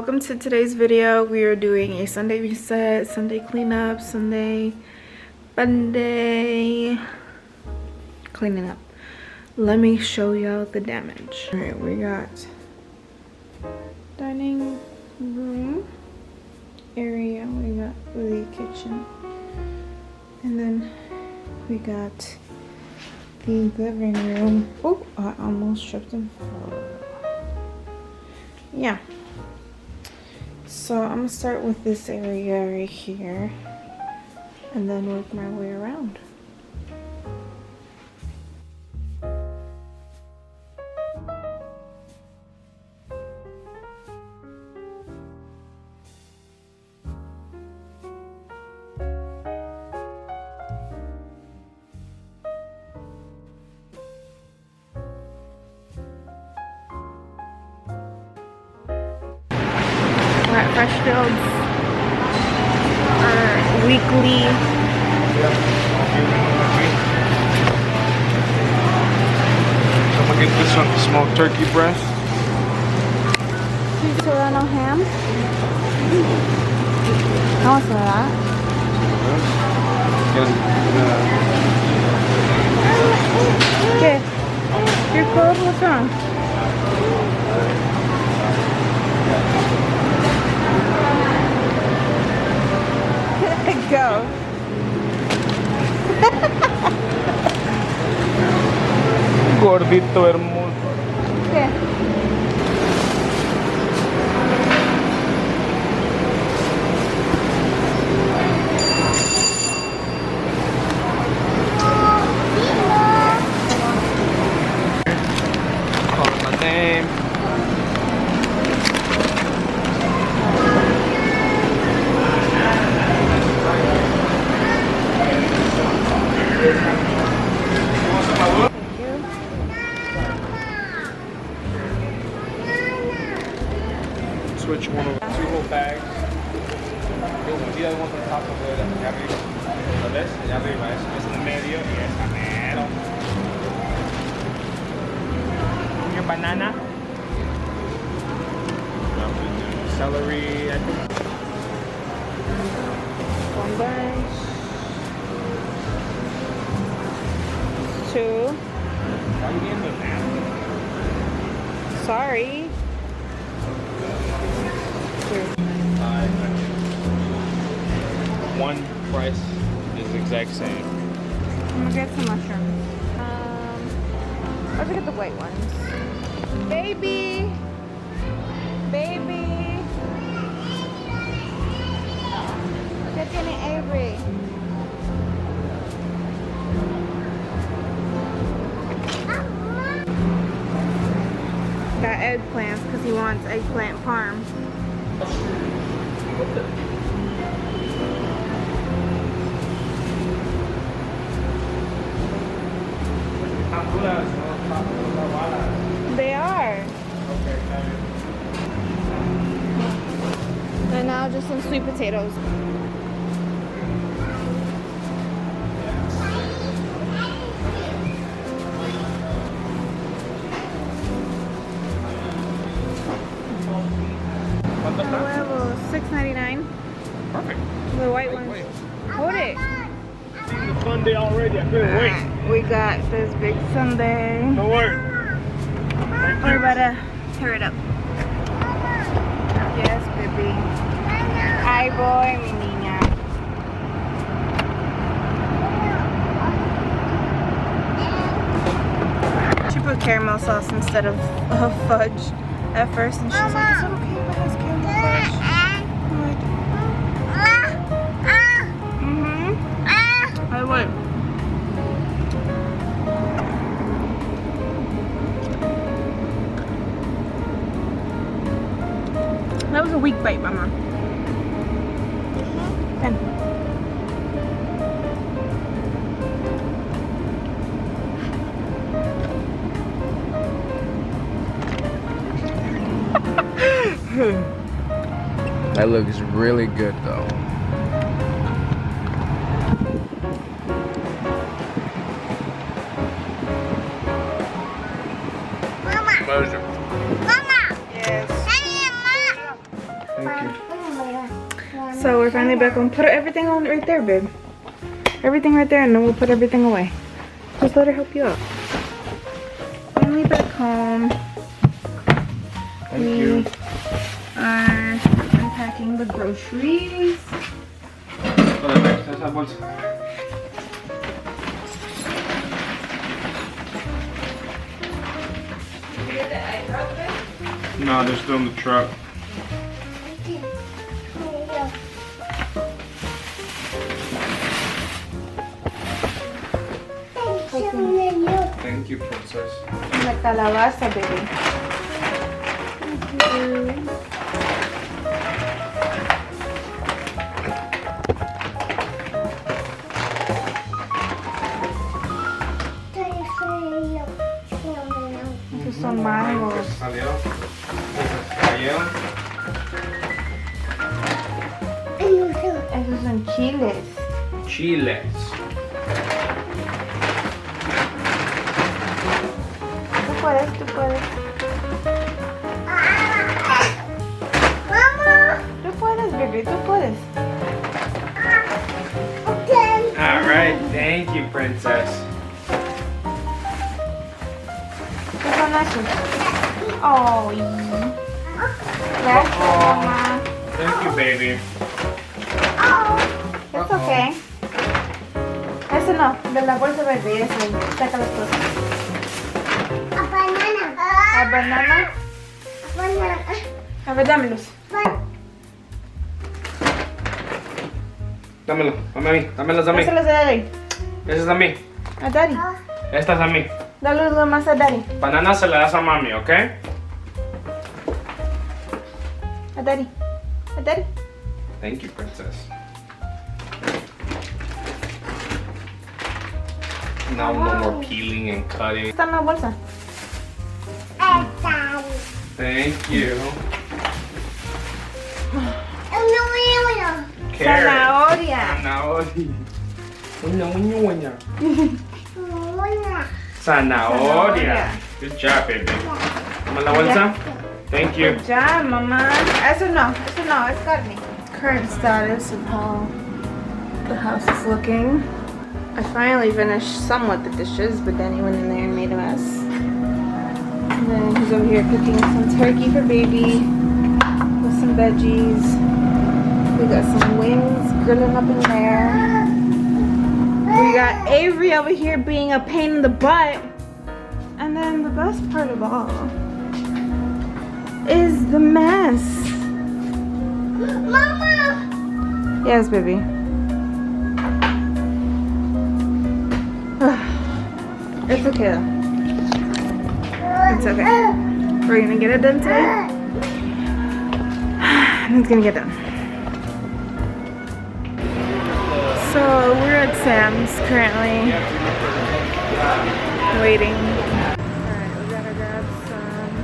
welcome to today's video. We are doing a Sunday reset, Sunday cleanup, Sunday cleaning up. Let me show y'all the damage. All right, we got dining room area, we got the kitchen, and then we got the living room. Oh, I almost tripped him. Yeah, so I'm gonna start with this area right here and then work my way around. We're at Freshfields, our weekly I'm gonna get this one, smoked turkey breast. cheese serrano ham. How much for that? Okay. You're cold? What's wrong? Go. Gordito hermoso. Okay. Call my name. Switch one of 2 whole bags. Y other one's on top of it. Allá arriba. ¿Lo ves? Allá arriba. Es en medio y es mero. Your banana. Celery. I think. One bunch. 2. Why are you getting those now? Sorry. 3. One price is the exact same. I'm gonna get some mushrooms. I'll just get the white ones. Baby! Baby! ¿Qué tiene Avery? Got eggplants because he wants eggplant parm. They are. And now just some sweet potatoes. Huevos, $6.99. Perfect. The white ones. Hold it. It's Sunday already. I couldn't wait. We got this big sundae. No worries. We're about to tear it up. Yes, baby. Ay, voy, mi niña. She put caramel sauce instead of fudge at first, and she's like, "Is it okay if it has caramel fudge?" I'm like, I would. That was a weak bite, Mama. And That looks really good though. Mama. Measure. Mama. yes. Hey, Mama. So we're finally back home. Put everything on right there, babe. Everything right there, and then we'll put everything away. Just let her help you out. Finally back home. Thank you. Are unpacking the groceries. Esa bolsa. No, they're still in the truck. Thank you, princess. La calabaza, baby. Esos son mangos. Salieron. Cayeron. Esos son chiles. Chiles. Tú puedes, tú puedes. Tú puedes, baby, tú puedes. All right, thank you, princess. ¿Qué son esos? Oh, gracias, mamá. Thank you, baby. It's okay. Eso no, de la bolsa verde, eso. Saca las cosas. ¿A banana? A ver, dámelos. Dámelo, dame a mí, dámelas a mí. Dáselos a Daddy. Esa es a mí. A Daddy. Esta es a mí. Dale lo más a Daddy. Banana se la das a mami, ¿ok? A Daddy. A Daddy. Thank you, princess. Now no more peeling and cutting. Está en la bolsa. Thank you. Zanahoria. Zanahoria. Zanahoria. Good job, baby. Dame la bolsa. Thank you. Good job, mamá. Eso no, es carne. Current status of how the house is looking. I finally finished somewhat the dishes, but Danny went in there and made a mess. And then he's over here cooking some turkey for baby with some veggies. We got some wings grilling up in there. We got Avery over here being a pain in the butt. And then the best part of all is the mess. Mama! Yes, baby. It's okay though. It's okay. We're gonna get it done today. And it's gonna get done. So we're at Sam's currently. Waiting. Alright, we gotta grab some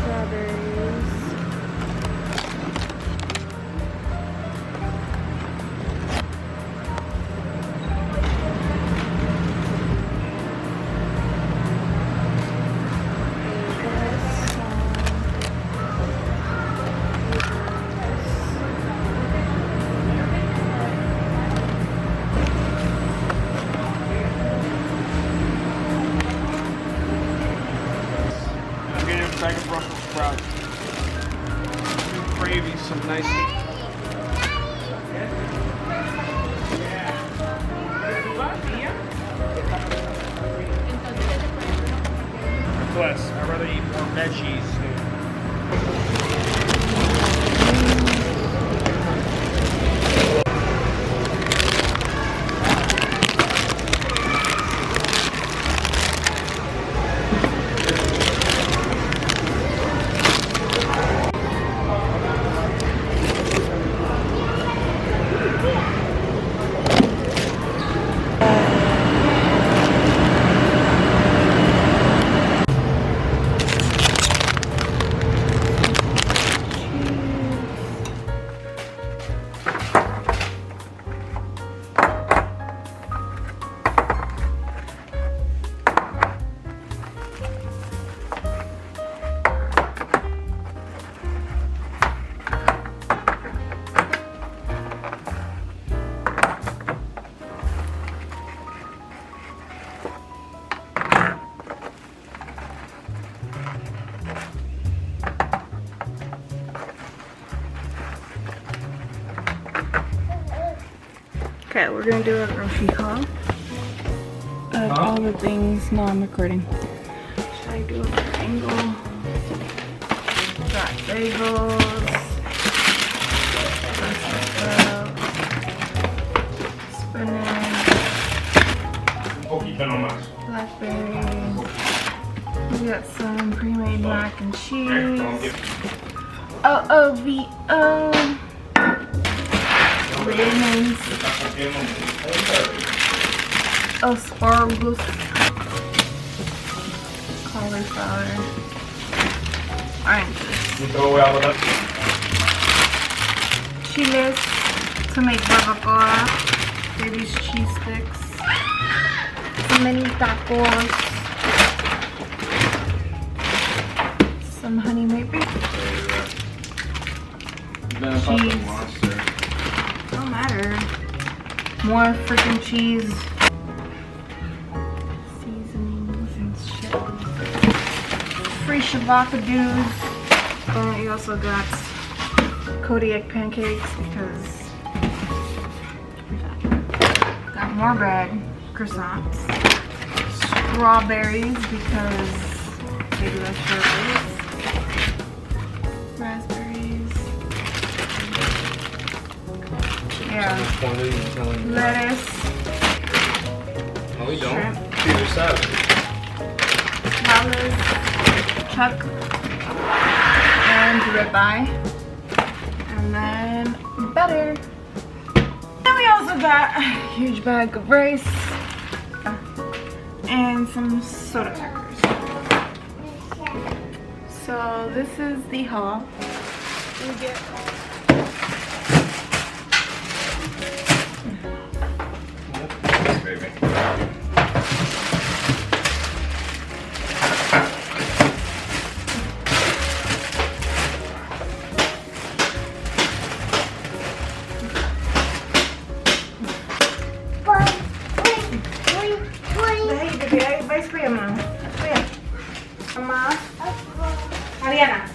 strawberries. I'm getting a bag of Brussels sprouts. Some gravy, some nice. Plus, I'd rather eat more veggies. Okay, we're gonna do a grocery haul of all the things. No, I'm recording. Should I do a better angle? Got bagels, spinach, blackberries. We got some pre-made mac and cheese. Lemons, asparagus, cauliflower, oranges, chiles to make barbacoa, baby's cheese sticks, some mini tacos, some honey maybe, cheese. Don't matter. More freaking cheese. Seasonings and shit. Free shabakadoos. And we also got Kodiak pancakes because got more bread, croissants, strawberries because baby likes strawberries, raspberries. Yeah. Lettuce. No, we don't. Shrimp. These are salad. Olives, chuck, and ribeye, and then butter. Then we also got a huge bag of rice and some soda crackers. So this is the haul. We get Baby. Dahil, bibigay. Vice ko yan, ma. Kuya. Ama. Ariana.